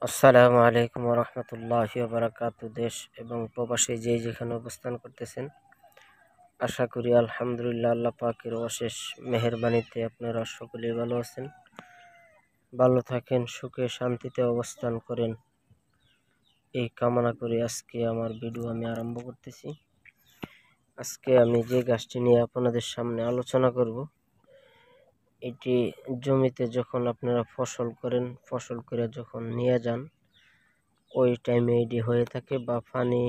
আসসালামু আলাইকুম রহমতুল্লাহি ওয়া বারাকাতু। দেশ এবং প্রবাসে যে যেখানে অবস্থান করতেছেন, আশা করি আলহামদুলিল্লাহ আল্লাহ পাকের অশেষ মেহেরবানিতে আপনারা সকলেই ভালো আছেন, ভালো থাকেন, সুখে শান্তিতে অবস্থান করেন, এই কামনা করে আজকে আমার ভিডিও আমি আরম্ভ করতেছি। আজকে আমি যে গাছটি নিয়ে আপনাদের সামনে আলোচনা করব, এটি জমিতে যখন আপনারা ফসল করেন, ফসল করে যখন নিয়ে যান, ওই টাইমে এটি হয়ে থাকে, বা পানি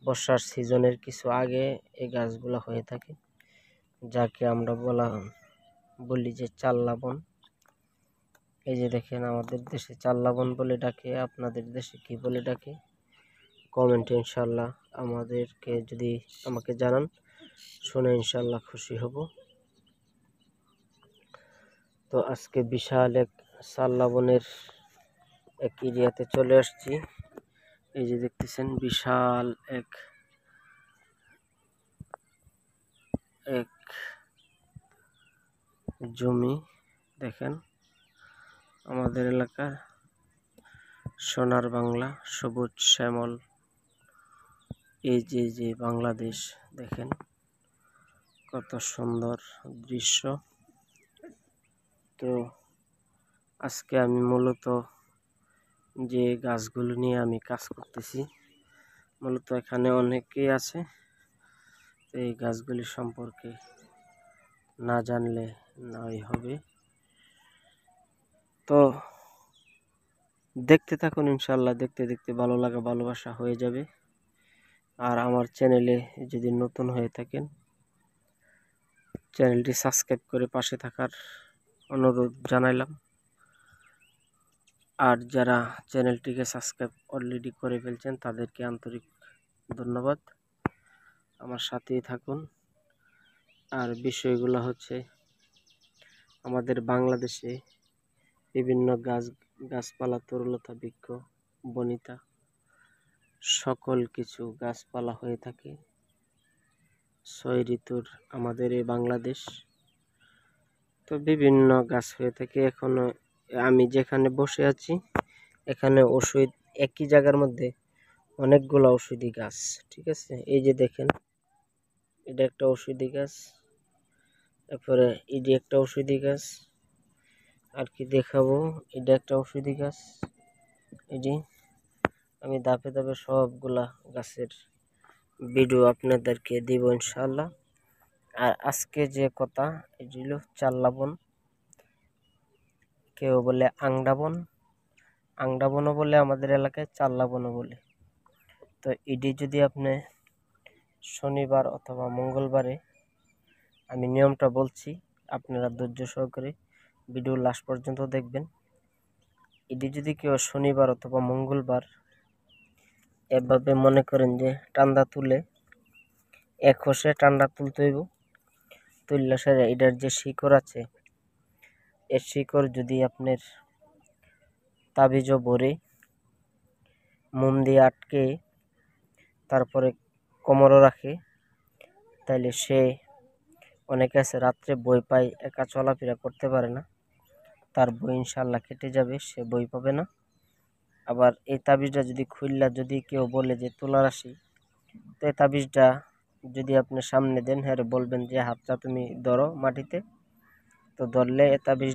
বর্ষার সিজনের কিছু আগে এই গাছগুলো হয়ে থাকে, যাকে আমরা বলি যে চাল লবণ। এই যে দেখেন, আমাদের দেশে চাল লবণ বলে ডাকে, আপনাদের দেশে কি বলে ডাকে কমেন্টে ইনশাল্লাহ আমাকে জানান, শুনে ইনশাল্লাহ খুশি হব। তো আজকে বিশাল এক চাল লবণের এক এরিয়াতে চলে আসছি। এই যে দেখতেছেন, বিশাল এক জমি। দেখেন, আমাদের এলাকা সোনার বাংলা, সবুজ শ্যামল, এই যে বাংলাদেশ। দেখেন কত সুন্দর দৃশ্য। তো আজকে আমি মূলত যে গাছগুলো নিয়ে আমি কাজ করতেছি, মূলত এখানে অনেকেই আছে, এই গাছগুলি সম্পর্কে না জানলে নাই হবে। তো দেখতে থাকুন, ইনশাল্লাহ দেখতে দেখতে ভালো লাগা ভালোবাসা হয়ে যাবে। আর আমার চ্যানেলে যদি নতুন হয়ে থাকেন, চ্যানেলটি সাবস্ক্রাইব করে পাশে থাকার অনুরোধ জানাইলাম। আর যারা চ্যানেলটিকে সাবস্ক্রাইব অলরেডি করে ফেলছেন, তাদেরকে আন্তরিক ধন্যবাদ। আমার সাথেই থাকুন। আর বিষয়গুলো হচ্ছে, আমাদের বাংলাদেশে বিভিন্ন গাছপালা, তরুলতা, বৃক্ষ, বনিতা, সকল কিছু গাছপালা হয়ে থাকে 6 ঋতুর আমাদের এই বাংলাদেশ। তো বিভিন্ন গাছ হয়ে থাকে। এখনো আমি যেখানে বসে আছি, এখানে ওষুধ একই জায়গার মধ্যে অনেকগুলো ঔষধি গাছ, ঠিক আছে। এই যে দেখেন, এটা একটা ঔষধি গাছ, তারপরে এটি একটা ঔষধি গাছ, আর কি দেখাবো, এটা একটা ঔষধি গাছ। এটি আমি ধাপে ধাপে সবগুলা গাছের ভিডিও আপনাদেরকে দিব ইনশাআল্লাহ। আর আজকে যে কথা, এটি হলো চাল লবণ, কেউ বলে আংডাবনও বলে, আমাদের এলাকায় চাল লবণও বলে। তো এটি যদি আপনি শনিবার অথবা মঙ্গলবারে, আমি নিয়মটা বলছি, আপনারা ধৈর্য সহকারে ভিডিও লাস্ট পর্যন্ত দেখবেন। এটি যদি কেউ শনিবার অথবা মঙ্গলবার এভাবে মনে করেন যে টান্দা তুলে, এক হোসে টান্ডা তুলতে হইব, তুললে সেরে এটার যে শিকড় আছে, এর শিকড় যদি আপনার তাবিজও ভরে মোম দিয়ে আটকে তারপরে কোমরও রাখে, তাইলে সে, অনেকে আছে রাত্রে বই পায়, একা চলাফেরা করতে পারে না, তার বই ইনশাল্লাহ কেটে যাবে, সে বই পাবে না। আবার এই তাবিজটা যদি খুললা যদি কেউ বলে যে তুলার আসি, তো এই তাবিজটা যদি আপনি সামনে দেন, হ্যাঁ বলবেন যে হাতটা তুমি ধরো মাটিতে, তো ধরলে এ তাবিজ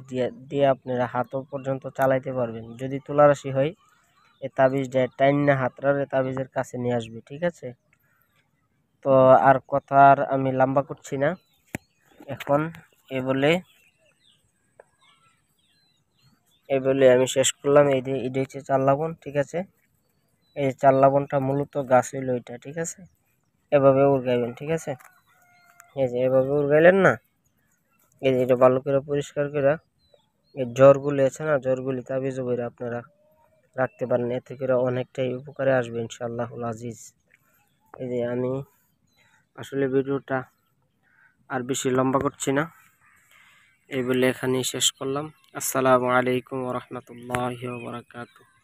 দিয়ে আপনারা হাতও পর্যন্ত চালাইতে পারবেন। যদি তুলার আসি হয়, এ তাবিজ দিয়ে টাইন্না হাতটার এ তাবিজের কাছে নিয়ে আসবে, ঠিক আছে। তো আর কথা আর আমি লম্বা করছি না, এখন এ বলে আমি শেষ করলাম। এটা হচ্ছে চাল লবণ, ঠিক আছে। এই চাল লবণটা মূলত গাছ হইলো এটা, ঠিক আছে। এভাবে উড়গাইবেন, ঠিক আছে। এই যে এভাবে উড়গাইলেন না, এই যে এটা ভালো করে পরিষ্কার করে এই জ্বরগুলি আছে না, জ্বরগুলি তাবিজ বইরা আপনারা রাখতে পারেন, এতে করে অনেকটাই উপকারে আসবে ইনশাআল্লাহুল আজিজ। এই যে আমি আসলে ভিডিওটা আর বেশি লম্বা করছি না, এই বলে এখানেই শেষ করলাম। আসসালামু আলাইকুম ওয়া রাহমাতুল্লাহি ওয়া বারাকাতুহু।